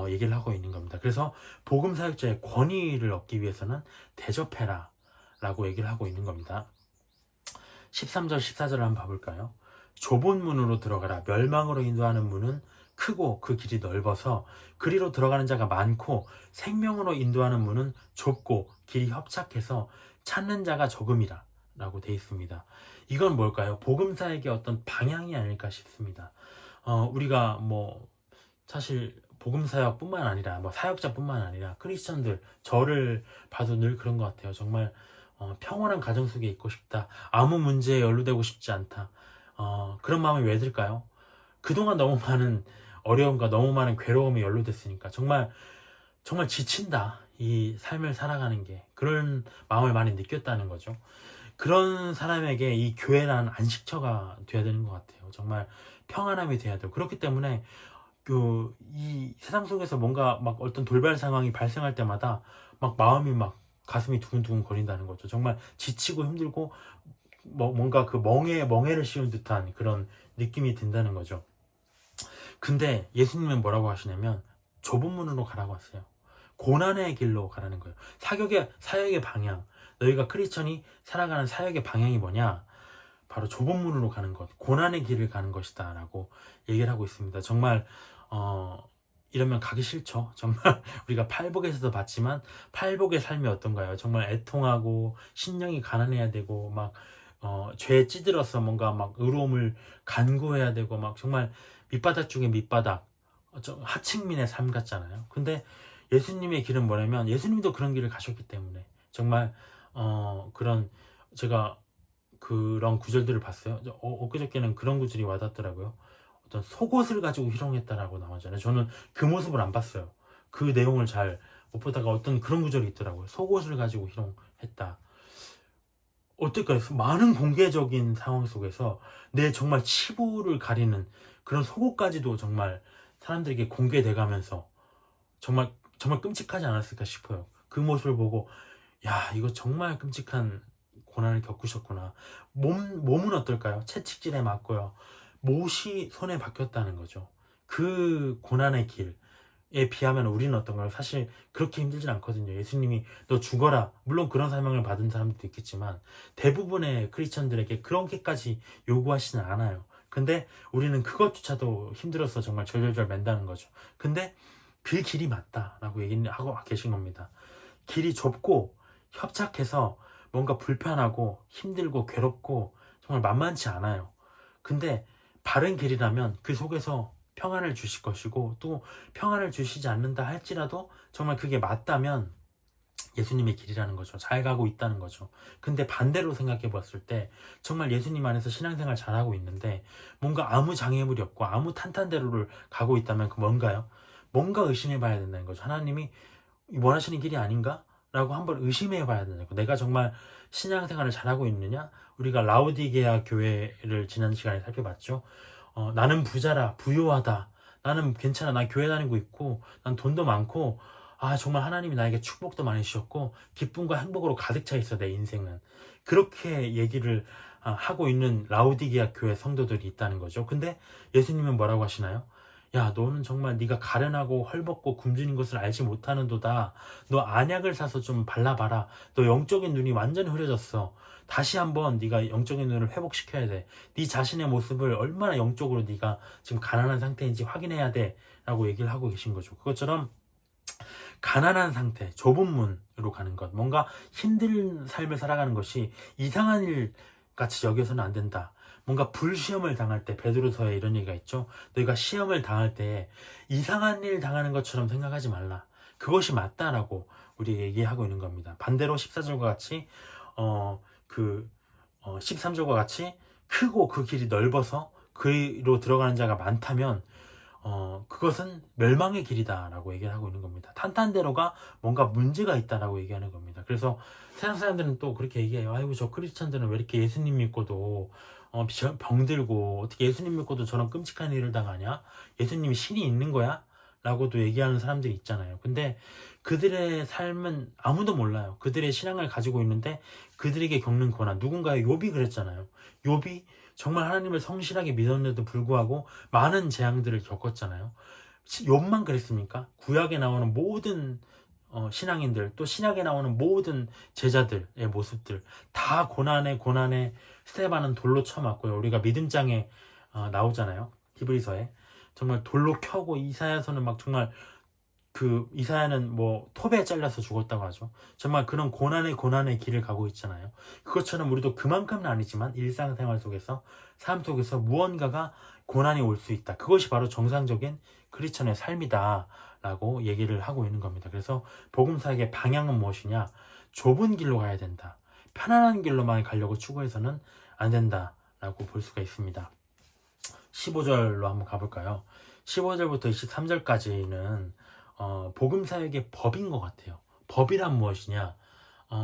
얘기를 하고 있는 겁니다. 그래서 복음 사역자의 권위를 얻기 위해서는 대접해라 라고 얘기를 하고 있는 겁니다. 13절 14절을 한번 봐볼까요? 좁은 문으로 들어가라. 멸망으로 인도하는 문은 크고 그 길이 넓어서 그리로 들어가는 자가 많고 생명으로 인도하는 문은 좁고 길이 협착해서 찾는 자가 적음이라 라고 되어 있습니다. 이건 뭘까요? 복음사에게 어떤 방향이 아닐까 싶습니다. 우리가 사실 복음사역뿐만 아니라 사역자뿐만 아니라 크리스천들, 저를 봐도 늘 그런 것 같아요. 정말 평온한 가정 속에 있고 싶다. 아무 문제에 연루되고 싶지 않다. 그런 마음이 왜 들까요? 그동안 너무 많은 어려움과 너무 많은 괴로움에 연루됐으니까 정말 지친다. 이 삶을 살아가는 게. 그런 마음을 많이 느꼈다는 거죠. 그런 사람에게 이 교회란 안식처가 돼야 되는 것 같아요. 정말 평안함이 돼야 돼요. 그렇기 때문에 이 세상 속에서 뭔가 어떤 돌발 상황이 발생할 때마다 마음이 가슴이 두근두근 거린다는 거죠. 정말 지치고 힘들고 뭔가 그 멍해를 씌운 듯한 그런 느낌이 든다는 거죠. 근데 예수님은 뭐라고 하시냐면 좁은 문으로 가라고 하세요. 고난의 길로 가라는 거예요. 사역의 방향. 너희가 크리스천이 살아가는 사역의 방향이 뭐냐? 바로 좁은 문으로 가는 것, 고난의 길을 가는 것이다 라고 얘기를 하고 있습니다. 정말 이러면 가기 싫죠. 정말 우리가 팔복에서도 봤지만 팔복의 삶이 어떤가요? 정말 애통하고 심령이 가난해야 되고 막 죄에 찌들어서 뭔가 막 의로움을 간구해야 되고 막 정말 밑바닥 중에 밑바닥 하층민의 삶 같잖아요. 근데 예수님의 길은 뭐냐면 예수님도 그런 길을 가셨기 때문에 정말 그런 제가 그런 구절들을 봤어요. 엊그저께는 그런 구절이 와닿더라고요. 어떤 속옷을 가지고 희롱했다라고 나오잖아요. 저는 그 모습을 안 봤어요. 그 내용을 잘 못 보다가 어떤 그런 구절이 있더라고요. 속옷을 가지고 희롱했다. 어떨까요? 많은 공개적인 상황 속에서 내 정말 치부를 가리는 그런 속옷까지도 정말 사람들에게 공개돼 가면서 정말 정말 끔찍하지 않았을까 싶어요. 그 모습을 보고 야, 이거 정말 끔찍한 고난을 겪으셨구나. 몸은 어떨까요? 채찍질에 맞고요. 못이 손에 박혔다는 거죠. 그 고난의 길에 비하면 우리는 어떤가요? 사실 그렇게 힘들진 않거든요. 예수님이 너 죽어라. 물론 그런 사명을 받은 사람들도 있겠지만 대부분의 크리스천들에게 그렇게까지 요구하시는 않아요. 근데 우리는 그것조차도 힘들어서 정말 절절절 맨다는 거죠. 근데 그 길이 맞다라고 얘기를 하고 계신 겁니다. 길이 좁고 협착해서 뭔가 불편하고 힘들고 괴롭고 정말 만만치 않아요. 근데 바른 길이라면 그 속에서 평안을 주실 것이고 또 평안을 주시지 않는다 할지라도 정말 그게 맞다면 예수님의 길이라는 거죠. 잘 가고 있다는 거죠. 근데 반대로 생각해 봤을 때 정말 예수님 안에서 신앙생활 잘하고 있는데 뭔가 아무 장애물이 없고 아무 탄탄대로를 가고 있다면 그 뭔가요? 뭔가 의심해 봐야 된다는 거죠. 하나님이 원하시는 길이 아닌가? 라고 한번 의심해 봐야 된다는 거. 내가 정말 신앙생활을 잘하고 있느냐? 우리가 라우디게아 교회를 지난 시간에 살펴봤죠. 나는 부자라, 부유하다. 나는 괜찮아. 난 교회 다니고 있고, 난 돈도 많고, 정말 하나님이 나에게 축복도 많이 주셨고, 기쁨과 행복으로 가득 차 있어, 내 인생은. 그렇게 얘기를 하고 있는 라우디게아 교회 성도들이 있다는 거죠. 근데 예수님은 뭐라고 하시나요? 야, 너는 정말 네가 가련하고 헐벗고 굶주린 것을 알지 못하는도다. 너 안약을 사서 좀 발라봐라. 너 영적인 눈이 완전히 흐려졌어. 다시 한번 네가 영적인 눈을 회복시켜야 돼. 네 자신의 모습을 얼마나 영적으로 네가 지금 가난한 상태인지 확인해야 돼. 라고 얘기를 하고 계신 거죠. 그것처럼 가난한 상태, 좁은 문으로 가는 것, 뭔가 힘든 삶을 살아가는 것이 이상한 일 같이 여겨서는 안 된다. 뭔가 불시험을 당할 때 베드로서에 이런 얘기가 있죠. 너희가 시험을 당할 때 이상한 일 당하는 것처럼 생각하지 말라. 그것이 맞다라고 우리 얘기하고 있는 겁니다. 반대로 14절과 같이 13절과 같이 크고 그 길이 넓어서 그로 들어가는 자가 많다면 그것은 멸망의 길이다라고 얘기를 하고 있는 겁니다. 탄탄대로가 뭔가 문제가 있다라고 얘기하는 겁니다. 그래서 세상 사람들은 또 그렇게 얘기해요. 아이고, 저 크리스천들은 왜 이렇게 예수님 믿고도 병들고 어떻게 예수님 믿고도 저런 끔찍한 일을 당하냐? 예수님이 신이 있는 거야? 라고도 얘기하는 사람들이 있잖아요. 근데 그들의 삶은 아무도 몰라요. 그들의 신앙을 가지고 있는데 그들에게 겪는 고난, 누군가의 욥이 그랬잖아요. 욥이 정말 하나님을 성실하게 믿었는데도 불구하고 많은 재앙들을 겪었잖아요. 욥만 그랬습니까? 구약에 나오는 모든 신앙인들, 또 신약에 나오는 모든 제자들의 모습들 다 고난에 스테반은 돌로 쳐맞고요. 우리가 믿음장에 나오잖아요. 히브리서에 정말 돌로 켜고, 이사야서는 막 정말 이사야는 뭐 톱에 잘려서 죽었다고 하죠. 정말 그런 고난의 길을 가고 있잖아요. 그것처럼 우리도 그만큼은 아니지만 일상생활 속에서, 삶 속에서 무언가가 고난이 올 수 있다. 그것이 바로 정상적인 크리스천의 삶이다 라고 얘기를 하고 있는 겁니다. 그래서 복음사역의 방향은 무엇이냐? 좁은 길로 가야 된다. 편안한 길로만 가려고 추구해서는 안 된다 라고 볼 수가 있습니다. 15절로 한번 가볼까요? 15절부터 23절까지는 복음사역의 법인 것 같아요. 법이란 무엇이냐?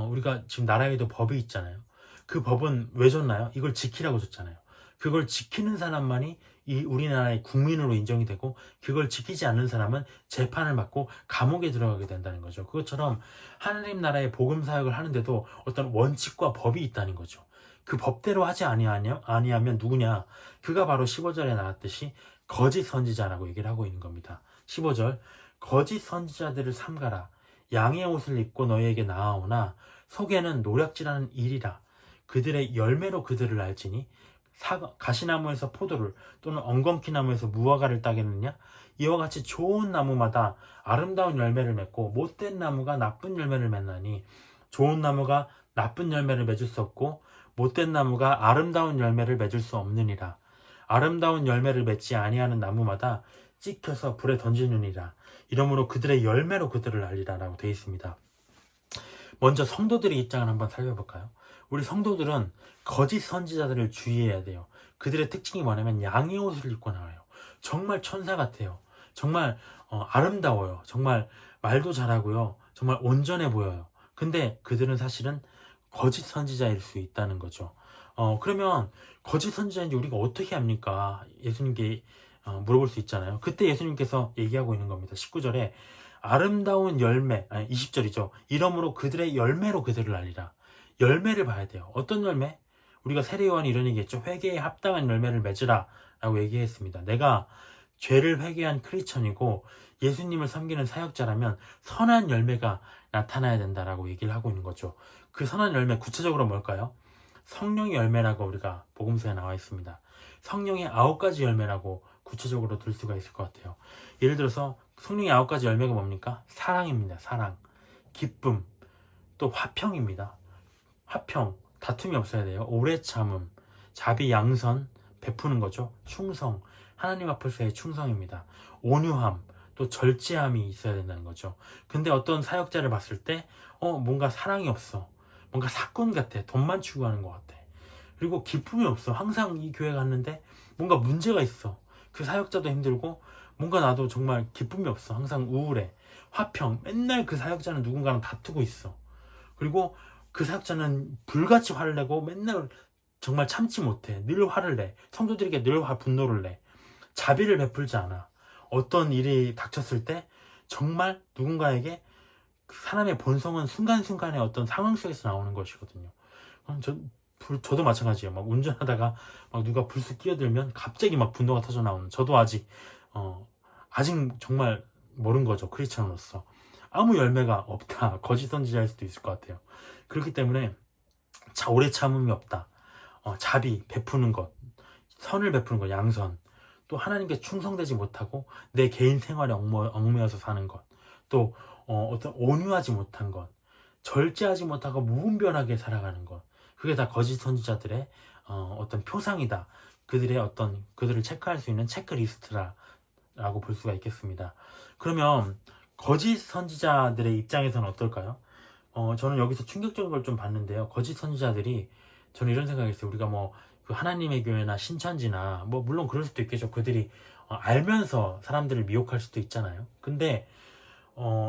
우리가 지금 나라에도 법이 있잖아요. 그 법은 왜 줬나요? 이걸 지키라고 줬잖아요. 그걸 지키는 사람만이 이 우리나라의 국민으로 인정이 되고, 그걸 지키지 않는 사람은 재판을 받고 감옥에 들어가게 된다는 거죠. 그것처럼 하나님 나라의 복음 사역을 하는데도 어떤 원칙과 법이 있다는 거죠. 그 법대로 하지 아니하면 누구냐? 그가 바로 15절에 나왔듯이 거짓 선지자라고 얘기를 하고 있는 겁니다. 15절, 거짓 선지자들을 삼가라. 양의 옷을 입고 너희에게 나아오나 속에는 노략질하는 일이라. 그들의 열매로 그들을 알지니 가시나무에서 포도를 또는 엉겅퀴나무에서 무화과를 따겠느냐? 이와 같이 좋은 나무마다 아름다운 열매를 맺고 못된 나무가 나쁜 열매를 맺나니 좋은 나무가 나쁜 열매를 맺을 수 없고 못된 나무가 아름다운 열매를 맺을 수 없느니라. 아름다운 열매를 맺지 아니하는 나무마다 찍혀서 불에 던지느니라. 이러므로 그들의 열매로 그들을 알리라 라고 되어 있습니다. 먼저 성도들의 입장을 한번 살펴볼까요? 우리 성도들은 거짓 선지자들을 주의해야 돼요. 그들의 특징이 뭐냐면 양의 옷을 입고 나와요. 정말 천사 같아요. 정말 아름다워요. 정말 말도 잘하고요. 정말 온전해 보여요. 근데 그들은 사실은 거짓 선지자일 수 있다는 거죠. 그러면 거짓 선지자인지 우리가 어떻게 합니까? 예수님께 물어볼 수 있잖아요. 그때 예수님께서 얘기하고 있는 겁니다. 19절에 아름다운 열매, 아니 20절이죠. 이러므로 그들의 열매로 그들을 알리라. 열매를 봐야 돼요. 어떤 열매? 우리가 세례요한이 이런 얘기했죠. 회개에 합당한 열매를 맺으라 라고 얘기했습니다. 내가 죄를 회개한 크리스천이고 예수님을 섬기는 사역자라면 선한 열매가 나타나야 된다라고 얘기를 하고 있는 거죠. 그 선한 열매 구체적으로 뭘까요? 성령의 열매라고 우리가 복음서에 나와 있습니다. 성령의 9가지 열매라고 구체적으로 들 수가 있을 것 같아요. 예를 들어서 성령의 9가지 열매가 뭡니까? 사랑입니다. 사랑, 기쁨, 또 화평입니다. 화평, 다툼이 없어야 돼요. 오래 참음, 자비, 양선, 베푸는 거죠. 충성, 하나님 앞에서의 충성입니다. 온유함, 또 절제함이 있어야 된다는 거죠. 근데 어떤 사역자를 봤을 때 뭔가 사랑이 없어. 뭔가 사꾼 같아. 돈만 추구하는 것 같아. 그리고 기쁨이 없어. 항상 이 교회 갔는데 뭔가 문제가 있어. 그 사역자도 힘들고 뭔가 나도 정말 기쁨이 없어. 항상 우울해. 화평, 맨날 그 사역자는 누군가랑 다투고 있어. 그리고 그 사역자는 불같이 화를 내고 맨날 정말 참지 못해. 늘 화를 내. 성도들에게 늘 분노를 내. 자비를 베풀지 않아. 어떤 일이 닥쳤을 때 정말 누군가에게 사람의 본성은 순간순간의 어떤 상황 속에서 나오는 것이거든요. 저도 마찬가지예요. 막 운전하다가 막 누가 불쑥 끼어들면 갑자기 막 분노가 터져 나오는. 저도 아직 정말 모른 거죠. 크리스천으로서. 아무 열매가 없다. 거짓 선지자일 수도 있을 것 같아요. 그렇기 때문에 오래 참음이 없다. 자비, 베푸는 것, 선을 베푸는 것, 양선. 또 하나님께 충성되지 못하고 내 개인 생활에 얽매여서 사는 것. 또 어떤 온유하지 못한 것, 절제하지 못하고 무분별하게 살아가는 것. 그게 다 거짓 선지자들의 어떤 표상이다. 그들을 체크할 수 있는 체크리스트라고 볼 수가 있겠습니다. 그러면 거짓 선지자들의 입장에서는 어떨까요? 저는 여기서 충격적인 걸 좀 봤는데요. 거짓 선지자들이 저는 이런 생각했어요. 우리가 그 하나님의 교회나 신천지나 물론 그럴 수도 있겠죠. 그들이 알면서 사람들을 미혹할 수도 있잖아요. 근데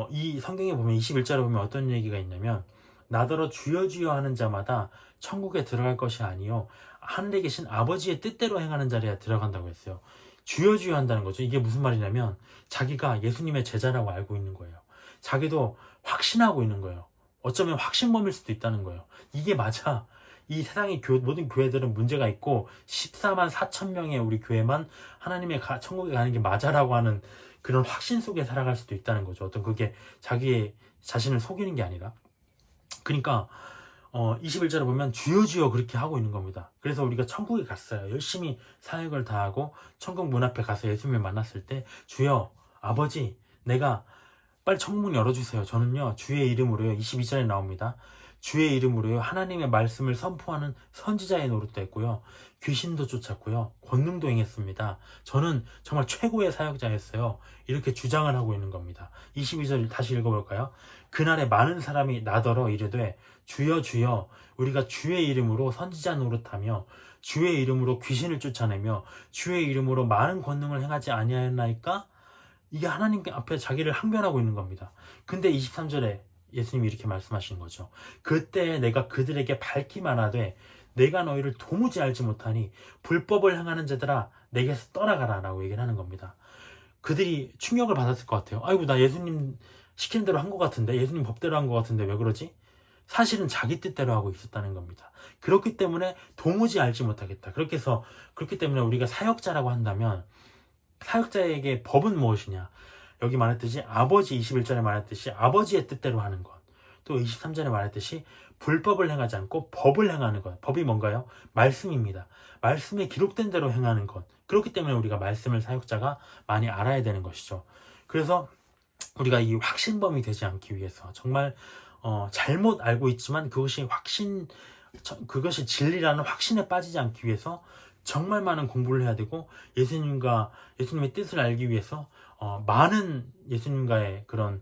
이 성경에 보면 21절에 보면 어떤 얘기가 있냐면 나더러 주여 주여 하는 자마다 천국에 들어갈 것이 아니요 하늘에 계신 아버지의 뜻대로 행하는 자리에 들어간다고 했어요. 주여 주여 한다는 거죠. 이게 무슨 말이냐면 자기가 예수님의 제자라고 알고 있는 거예요. 자기도 확신하고 있는 거예요. 어쩌면 확신범일 수도 있다는 거예요. 이게 맞아. 이 세상의 모든 교회들은 문제가 있고 14만 4천 명의 우리 교회만 하나님의 천국에 가는 게 맞아라고 하는 그런 확신 속에 살아갈 수도 있다는 거죠. 어떤 그게 자기의 자신을 속이는 게 아니라. 그러니까 21절에 보면 주여 주여 그렇게 하고 있는 겁니다. 그래서 우리가 천국에 갔어요. 열심히 사역을 다하고 천국 문 앞에 가서 예수님을 만났을 때 주여 아버지 내가 빨리 천국 문 열어주세요. 저는요 주의 이름으로요 22절에 나옵니다. 주의 이름으로요 하나님의 말씀을 선포하는 선지자의 노릇도 했고요 귀신도 쫓았고요 권능도 행했습니다. 저는 정말 최고의 사역자였어요. 이렇게 주장을 하고 있는 겁니다. 22절 다시 읽어볼까요? 그날에 많은 사람이 나더러 이르되 주여 주여 우리가 주의 이름으로 선지자 노릇하며 주의 이름으로 귀신을 쫓아내며 주의 이름으로 많은 권능을 행하지 아니하였나이까? 이게 하나님 앞에 자기를 항변하고 있는 겁니다. 근데 23절에 예수님이 이렇게 말씀하시는 거죠. 그때 내가 그들에게 밝히 말하되 내가 너희를 도무지 알지 못하니 불법을 행하는 자들아 내게서 떠나가라 라고 얘기를 하는 겁니다. 그들이 충격을 받았을 것 같아요. 아이고 나 예수님 시키는 대로 한 것 같은데 예수님 법대로 한 것 같은데 왜 그러지? 사실은 자기 뜻대로 하고 있었다는 겁니다. 그렇기 때문에 도무지 알지 못하겠다. 그렇기 때문에 우리가 사역자라고 한다면 사역자에게 법은 무엇이냐? 여기 말했듯이 아버지 21절에 말했듯이 아버지의 뜻대로 하는 것. 또 23절에 말했듯이 불법을 행하지 않고 법을 행하는 것. 법이 뭔가요? 말씀입니다. 말씀에 기록된 대로 행하는 것. 그렇기 때문에 우리가 말씀을 사역자가 많이 알아야 되는 것이죠. 그래서 우리가 이 확신범이 되지 않기 위해서 정말 잘못 알고 있지만 그것이 진리라는 확신에 빠지지 않기 위해서 정말 많은 공부를 해야 되고 예수님의 뜻을 알기 위해서 많은 예수님과의 그런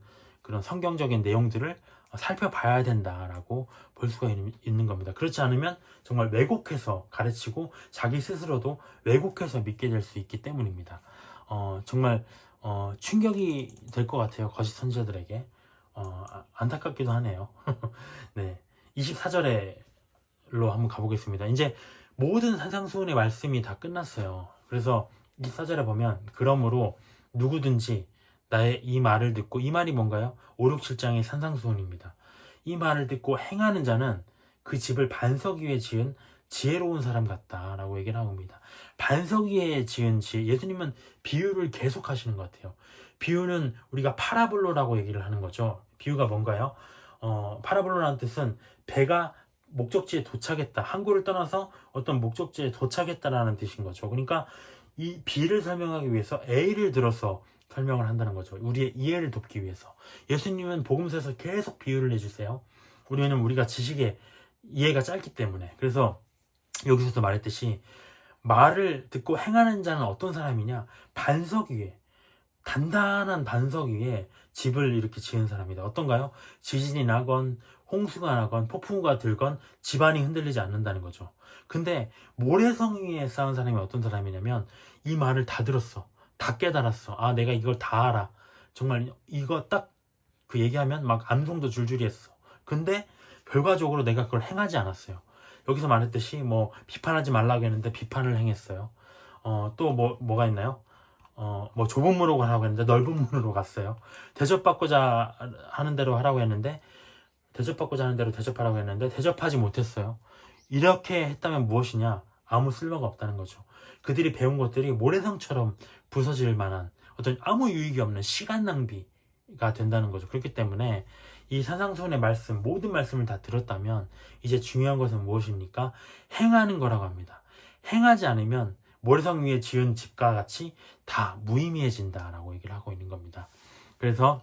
성경적인 내용들을 살펴봐야 된다라고 볼 수가 있는 겁니다. 그렇지 않으면 정말 왜곡해서 가르치고 자기 스스로도 왜곡해서 믿게 될 수 있기 때문입니다. 정말 충격이 될 것 같아요. 거짓 선지자들에게. 안타깝기도 하네요. 네, 24절로 한번 가보겠습니다. 이제 모든 산상수훈의 말씀이 다 끝났어요. 그래서 24절에 보면 그러므로 누구든지 나의 이 말을 듣고, 이 말이 뭔가요? 5, 6, 7장의 산상수훈입니다. 이 말을 듣고 행하는 자는 그 집을 반석 위에 지은 지혜로운 사람 같다라고 얘기를 하고 있습니다. 반석 위에 지은 지혜, 예수님은 비유를 계속 하시는 것 같아요. 비유는 우리가 파라볼로라고 얘기를 하는 거죠. 비유가 뭔가요? 파라볼로라는 뜻은 배가 목적지에 도착했다, 항구를 떠나서 어떤 목적지에 도착했다라는 뜻인 거죠. 그러니까 이 B를 설명하기 위해서 A를 들어서 설명을 한다는 거죠. 우리의 이해를 돕기 위해서. 예수님은 복음서에서 계속 비유를 해주세요. 우리가 지식에 이해가 짧기 때문에. 그래서 여기서도 말했듯이 말을 듣고 행하는 자는 어떤 사람이냐? 반석 위에, 단단한 반석 위에 집을 이렇게 지은 사람이다. 어떤가요? 지진이 나건 홍수가 나건 폭풍우가 들건 집안이 흔들리지 않는다는 거죠. 근데 모래성 위에 쌓은 사람이 어떤 사람이냐면 이 말을 다 들었어. 다 깨달았어. 아, 내가 이걸 다 알아. 정말 이거 딱 그 얘기하면 막 암송도 줄줄이 했어. 근데 결과적으로 내가 그걸 행하지 않았어요. 여기서 말했듯이 뭐 비판하지 말라고 했는데 비판을 행했어요. 또 뭐가 있나요? 뭐 좁은 문으로 가라고 했는데 넓은 문으로 갔어요. 대접받고자 하는 대로 하라고 했는데 대접받고자 하는 대로 대접하라고 했는데 대접하지 못했어요. 이렇게 했다면 무엇이냐? 아무 쓸모가 없다는 거죠. 그들이 배운 것들이 모래성처럼 부서질 만한 어떤 아무 유익이 없는 시간 낭비가 된다는 거죠. 그렇기 때문에 이 산상수훈의 말씀, 모든 말씀을 다 들었다면 이제 중요한 것은 무엇입니까? 행하는 거라고 합니다. 행하지 않으면 모래성 위에 지은 집과 같이 다 무의미해진다라고 얘기를 하고 있는 겁니다. 그래서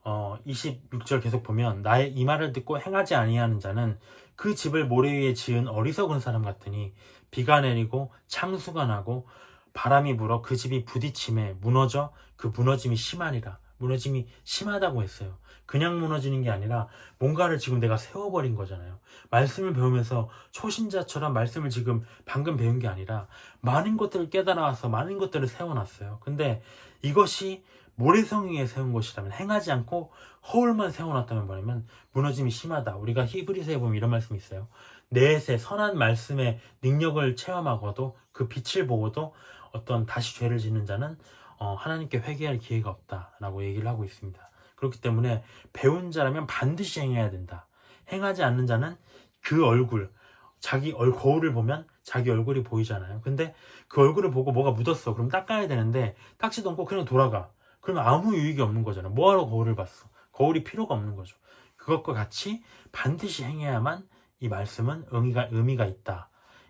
26절 계속 보면 나의 이 말을 듣고 행하지 아니하는 자는 그 집을 모래 위에 지은 어리석은 사람 같으니 비가 내리고 창수가 나고 바람이 불어 그 집이 부딪힘에 무너져 그 무너짐이 심하니라. 무너짐이 심하다고 했어요. 그냥 무너지는 게 아니라 뭔가를 지금 내가 세워버린 거잖아요. 말씀을 배우면서 초신자처럼 말씀을 지금 방금 배운 게 아니라 많은 것들을 깨달아서 많은 것들을 세워놨어요. 근데 이것이 모래성 위에 세운 것이라면, 행하지 않고 허울만 세워놨다면 뭐냐면 무너짐이 심하다. 우리가 히브리서에 보면 이런 말씀이 있어요. 넷의 선한 말씀의 능력을 체험하고도 그 빛을 보고도 어떤 다시 죄를 짓는 자는 하나님께 회개할 기회가 없다라고 얘기를 하고 있습니다. 그렇기 때문에 배운 자라면 반드시 행해야 된다. 행하지 않는 자는 그 얼굴, 거울을 보면 자기 얼굴이 보이잖아요. 근데 그 얼굴을 보고 뭐가 묻었어. 그럼 닦아야 되는데 닦지도 않고 그냥 돌아가. 그러면 아무 유익이 없는 거잖아요. 뭐하러 거울을 봤어? 거울이 필요가 없는 거죠. 그것과 같이 반드시 행해야만 이 말씀은 의미가 있다.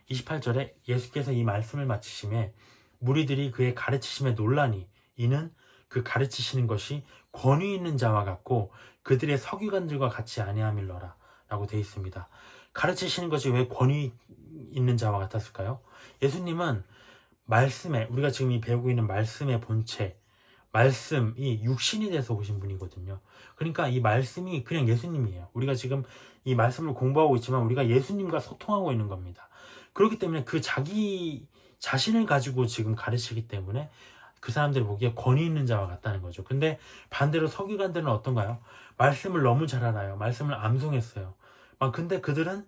28절에 예수께서 이 말씀을 마치심에 무리들이 그의 가르치심에 놀라니 이는 그 가르치시는 것이 권위 있는 자와 같고 그들의 서기관들과 같이 아니함일러라 라고 되어 있습니다. 가르치시는 것이 왜 권위 있는 자와 같았을까요? 예수님은 말씀에, 우리가 지금 이 배우고 있는 말씀의 본체, 말씀이 육신이 돼서 오신 분이거든요. 그러니까 이 말씀이 그냥 예수님이에요. 우리가 지금 이 말씀을 공부하고 있지만 우리가 예수님과 소통하고 있는 겁니다. 그렇기 때문에 그 자기 자신을 가지고 지금 가르치기 때문에 그 사람들이 보기에 권위 있는 자와 같다는 거죠. 근데 반대로 서기관들은 어떤가요? 말씀을 너무 잘 알아요. 말씀을 암송했어요. 근데 그들은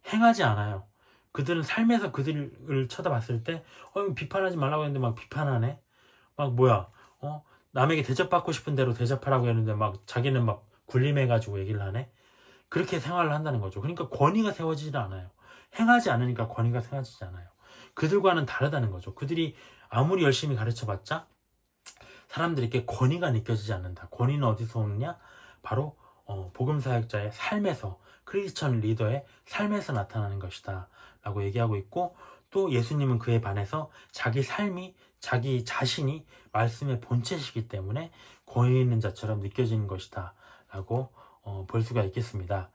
행하지 않아요. 그들은 삶에서 그들을 쳐다봤을 때 비판하지 말라고 했는데 막 비판하네. 뭐야, 남에게 대접받고 싶은 대로 대접하라고 했는데 막 자기는 막 군림해가지고 얘기를 하네. 그렇게 생활을 한다는 거죠. 그러니까 권위가 세워지지 않아요. 행하지 않으니까 권위가 세워지지 않아요. 그들과는 다르다는 거죠. 그들이 아무리 열심히 가르쳐봤자 사람들에게 권위가 느껴지지 않는다. 권위는 어디서 오느냐? 바로 복음 사역자의 삶에서, 크리스천 리더의 삶에서 나타나는 것이다 라고 얘기하고 있고, 또 예수님은 그에 반해서 자기 삶이, 자기 자신이 말씀의 본체시기 때문에 권위 있는 자처럼 느껴지는 것이다 라고 볼 수가 있겠습니다.